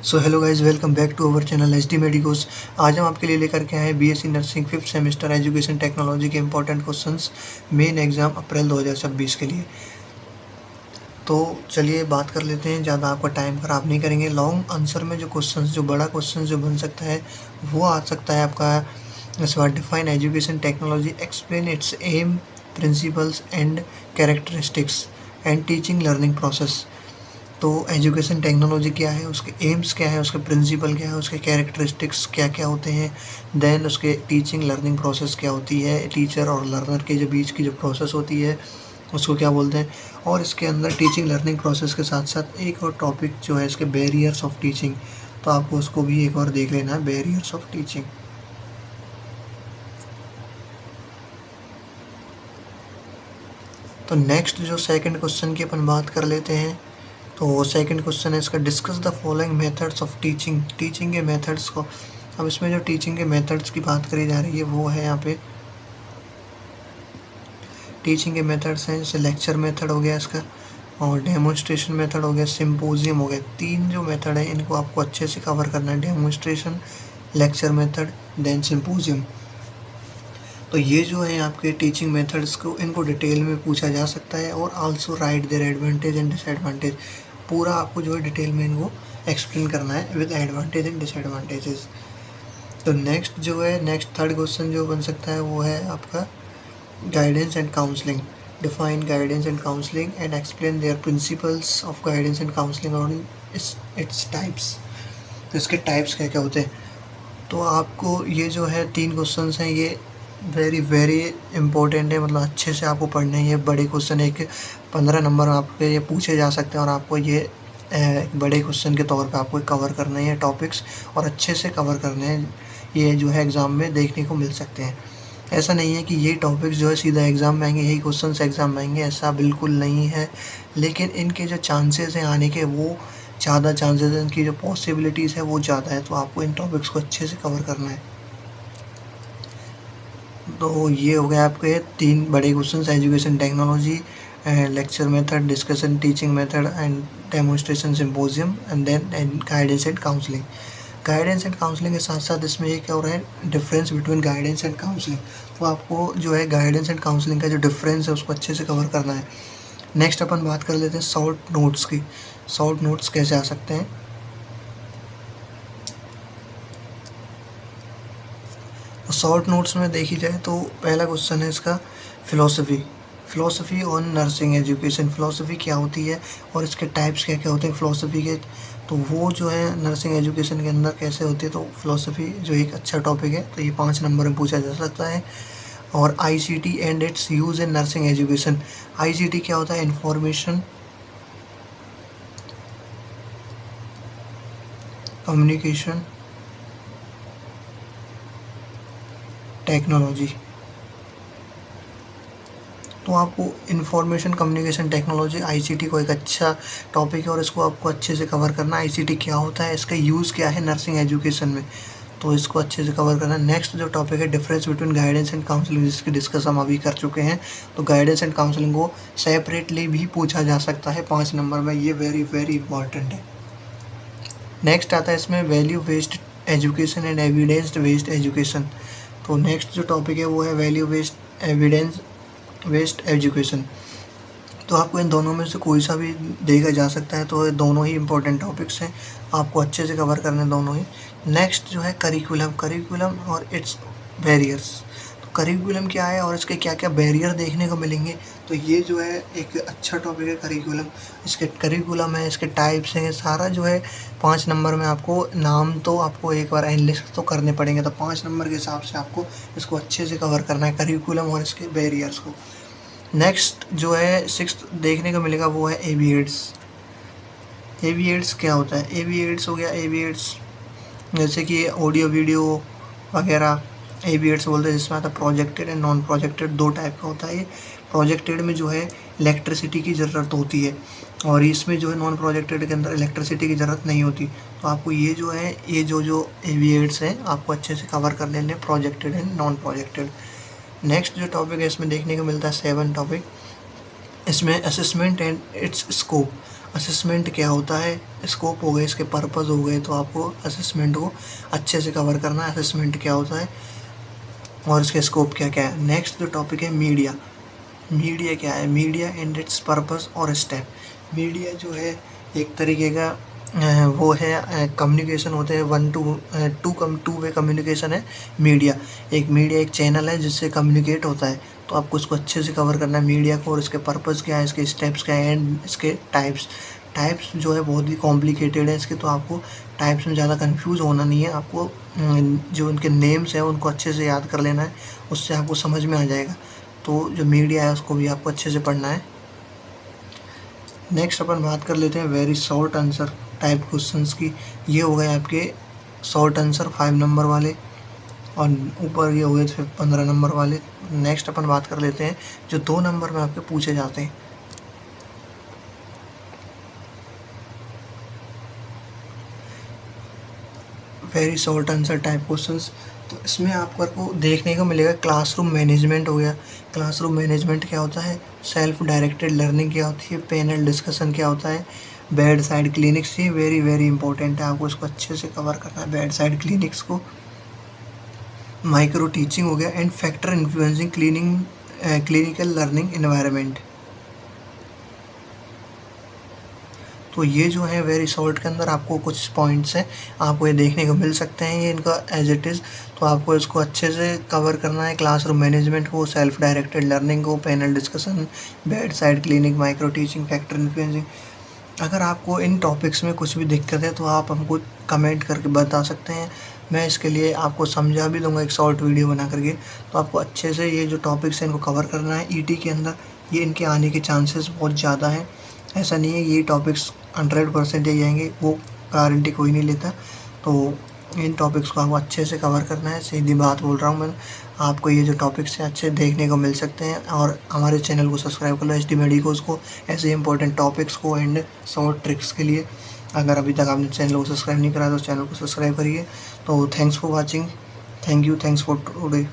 So hello guys, welcome back to our channel H D medicos. आज हम आपके लिए लेकर के आए हैं BSc nursing 5th semester education technology के important questions main exam April 2026 के लिए। तो चलिए बात कर लेते हैं, ज़्यादा आपका टाइम खराब नहीं करेंगे। लॉन्ग आंसर में जो क्वेश्चंस, जो बड़ा क्वेश्चन जो बन सकता है वो आ सकता है आपका इस बार, define education technology, explain its um, principles and characteristics and teaching learning process. तो एजुकेशन टेक्नोलॉजी क्या है, उसके एम्स क्या है, उसके प्रिंसिपल क्या है, उसके कैरेक्टरिस्टिक्स क्या क्या होते हैं, देन उसके टीचिंग लर्निंग प्रोसेस क्या होती है, टीचर और लर्नर के जो बीच की जो प्रोसेस होती है उसको क्या बोलते हैं। और इसके अंदर टीचिंग लर्निंग प्रोसेस के साथ साथ एक और टॉपिक जो है इसके बैरियर्स ऑफ टीचिंग, तो आपको उसको भी एक बार देख लेना है, बैरियर्स ऑफ टीचिंग। तो नेक्स्ट जो सेकंड क्वेश्चन की अपन बात कर लेते हैं, तो सेकंड क्वेश्चन है इसका, discuss the following methods of teaching. Teaching के मेथड्स को, अब इसमें जो टीचिंग के मेथड्स की बात करी जा रही है वो है यहाँ पे टीचिंग के मेथड्स हैं, जैसे लेक्चर मेथड हो गया इसका, और डेमोन्स्ट्रेशन मेथड हो गया, सिम्पोजियम हो गया। तीन जो मेथड है इनको आपको अच्छे से कवर करना है, demonstration, lecture method, then symposium. तो ये जो है आपके टीचिंग मेथड्स को, इनको डिटेल में पूछा जा सकता है, और also write their advantage and disadvantage. पूरा आपको जो है डिटेल में इनको एक्सप्लेन करना है विद एडवांटेज एंड डिसएडवांटेजेस। तो नेक्स्ट जो है, नेक्स्ट थर्ड क्वेश्चन जो बन सकता है वो है आपका guidance and counselling. Define guidance and counselling and explain their principles of guidance and counselling और इट्स टाइप्स। तो इसके टाइप्स क्या क्या होते हैं। तो आपको ये जो है तीन क्वेश्चन हैं, ये वेरी वेरी इंपॉर्टेंट है, मतलब अच्छे से आपको पढ़ने हैं। ये बड़े क्वेश्चन है कि 15 नंबर आपके ये पूछे जा सकते हैं, और आपको ये एक बड़े क्वेश्चन के तौर पे आपको कवर करने हैं टॉपिक्स, और अच्छे से कवर करने हैं। ये जो है एग्ज़ाम में देखने को मिल सकते हैं। ऐसा नहीं है कि ये टॉपिक्स जो है सीधा एग्ज़ाम में आएंगे, यही क्वेश्चन एग्ज़ाम में आएंगे, ऐसा बिल्कुल नहीं है। लेकिन इनके जो चांसेस हैं आने के, वो ज़्यादा चांसेस हैं, इनकी जो पॉसिबिलिटीज़ है वो ज़्यादा है। तो आपको इन टॉपिक्स को अच्छे से कवर करना है। तो ये हो गया आपके तीन बड़े question, education technology, lecture method, discussion teaching method and demonstration, symposium, and then guidance and counselling. Guidance and counselling के साथ साथ इसमें ये क्या हो रहा है, difference between guidance and counselling. तो आपको जो है गाइडेंस एंड काउंसलिंग का जो डिफरेंस है उसको अच्छे से कवर करना है। नेक्स्ट अपन बात कर लेते हैं शॉर्ट नोट्स की। शॉर्ट नोट्स कैसे आ सकते हैं। शॉर्ट नोट्स में देखी जाए तो पहला क्वेश्चन है इसका, philosophy on nursing education. Philosophy क्या होती है और इसके टाइप्स क्या क्या होते हैं फ़िलोसफी के, तो वो जो है नर्सिंग एजुकेशन के अंदर कैसे होती है। तो फ़िलोसफी जो एक अच्छा टॉपिक है, तो ये 5 नंबर में पूछा जा सकता है। और ICT and it's use in nursing education. ICT क्या होता है, इंफॉर्मेशन कम्युनिकेशन टेक्नोलॉजी। तो आपको इंफॉर्मेशन कम्युनिकेशन टेक्नोलॉजी, आईसीटी को एक अच्छा टॉपिक है, और इसको आपको अच्छे से कवर करना है। आईसीटी क्या होता है, इसका यूज़ क्या है नर्सिंग एजुकेशन में, तो इसको अच्छे से कवर करना है। नेक्स्ट जो टॉपिक है, difference between guidance and counselling, जिसकी डिस्कस हम अभी कर चुके हैं। तो गाइडेंस एंड काउंसलिंग को सेपरेटली भी पूछा जा सकता है 5 नंबर में, ये वेरी वेरी इंपॉर्टेंट है। नेक्स्ट आता है इसमें value based education and evidence based education. तो नेक्स्ट जो टॉपिक है वो है value based evidence based education. तो आपको इन दोनों में से कोई सा भी देखा जा सकता है, तो दोनों ही इंपॉर्टेंट टॉपिक्स हैं, आपको अच्छे से कवर करने दोनों ही। नेक्स्ट जो है करिकुलम और इट्स बैरियर्स। तो करिकुलम क्या है और इसके क्या क्या बैरियर देखने को मिलेंगे, तो ये जो है एक अच्छा टॉपिक है करिकुलम। इसके करिकुलम है, इसके टाइप्स हैं, सारा जो है 5 नंबर में आपको नाम तो आपको एक बार एनालिसिस तो करने पड़ेंगे, तो 5 नंबर के हिसाब से आपको इसको अच्छे से कवर करना है, करिकुलम और इसके बैरियर्स को। नेक्स्ट जो है 6th देखने को मिलेगा वो है एविएट्स। एविएट्स क्या होता है, एविएट्स हो गया, एविएट्स जैसे कि ऑडियो वीडियो वगैरह एविएट्स बोलते हैं, जिसमें आता है projected and non projected. 2 type का होता है ये। प्रोजेक्टेड में जो है इलेक्ट्रिसिटी की ज़रूरत होती है, और इसमें जो है नॉन प्रोजेक्टेड के अंदर इलेक्ट्रिसिटी की ज़रूरत नहीं होती। तो आपको ये जो है, ये जो एविएट्स हैं आपको अच्छे से कवर कर लेने, projected and non projected. Next जो टॉपिक है इसमें देखने को मिलता है 7 टॉपिक, इसमें assessment and it's scope. Assessment क्या होता है, स्कोप हो गए, इसके पर्पज़ हो गए, तो आपको असेसमेंट को अच्छे से कवर करना है, असेसमेंट क्या होता है और इसके स्कोप क्या क्या है। नेक्स्ट जो टॉपिक है मीडिया। मीडिया क्या है, मीडिया एंड इट्स पर्पस और स्टेप। मीडिया जो है एक तरीके का वो है कम्युनिकेशन होते हैं, टू वे कम्युनिकेशन है मीडिया। एक मीडिया एक चैनल है जिससे कम्युनिकेट होता है, तो आपको इसको अच्छे से कवर करना है मीडिया को, और इसके पर्पस क्या है, इसके स्टेप्स क्या है एंड इसके टाइप्स जो है बहुत ही कॉम्प्लिकेटेड है इसके, तो आपको टाइप्स में ज़्यादा कंफ्यूज होना नहीं है, आपको जो उनके नेम्स हैं उनको अच्छे से याद कर लेना है, उससे आपको समझ में आ जाएगा। तो जो मीडिया है उसको भी आपको अच्छे से पढ़ना है। नेक्स्ट अपन बात कर लेते हैं very short answer type questions की। ये हो गए आपके शॉर्ट आंसर 5 नंबर वाले, और ऊपर ये हो गए 15 नंबर वाले। नेक्स्ट अपन बात कर लेते हैं जो 2 नंबर में आपके पूछे जाते हैं। Very short answer type questions, तो इसमें आपको देखने को मिलेगा क्लासरूम मैनेजमेंट हो गया। क्लासरूम मैनेजमेंट क्या होता है, सेल्फ डायरेक्टेड लर्निंग क्या होती है, पैनल डिस्कशन क्या होता है, बेड साइड क्लिनिक्स, ये वेरी वेरी इंपॉर्टेंट है, आपको इसको अच्छे से कवर करना है बेड साइड क्लिनिक्स को। माइक्रो टीचिंग हो गया and factor influencing clinical learning environment. तो ये जो है वेरी शॉर्ट के अंदर आपको कुछ पॉइंट्स हैं, आपको ये देखने को मिल सकते हैं, ये इनका एज इट इज़, तो आपको इसको अच्छे से कवर करना है। क्लासरूम मैनेजमेंट को, सेल्फ डायरेक्टेड लर्निंग को, panel discussion, bed side clinic, micro teaching, factor influencing. अगर आपको इन टॉपिक्स में कुछ भी दिक्कत है तो आप हमको कमेंट करके बता सकते हैं, मैं इसके लिए आपको समझा भी दूंगा एक शॉर्ट वीडियो बना करके। तो आपको अच्छे से ये जो टॉपिक्स हैं इनको कवर करना है। ईटी के अंदर ये इनके आने के चांसेस बहुत ज़्यादा हैं, ऐसा नहीं है ये टॉपिक्स 100% ही आएंगे, वो गारंटी कोई नहीं लेता। तो इन टॉपिक्स को आपको अच्छे से कवर करना है, सीधी बात बोल रहा हूँ मैं। आपको ये जो टॉपिक्स हैं अच्छे देखने को मिल सकते हैं, और हमारे चैनल को सब्सक्राइब कर लो HD मेडिकोस को, ऐसे इंपॉर्टेंट टॉपिक्स को एंड शॉर्ट ट्रिक्स के लिए। अगर अभी तक आपने चैनल को सब्सक्राइब नहीं करा तो चैनल को सब्सक्राइब करिए। तो thanks for watching, thank you, thanks for today.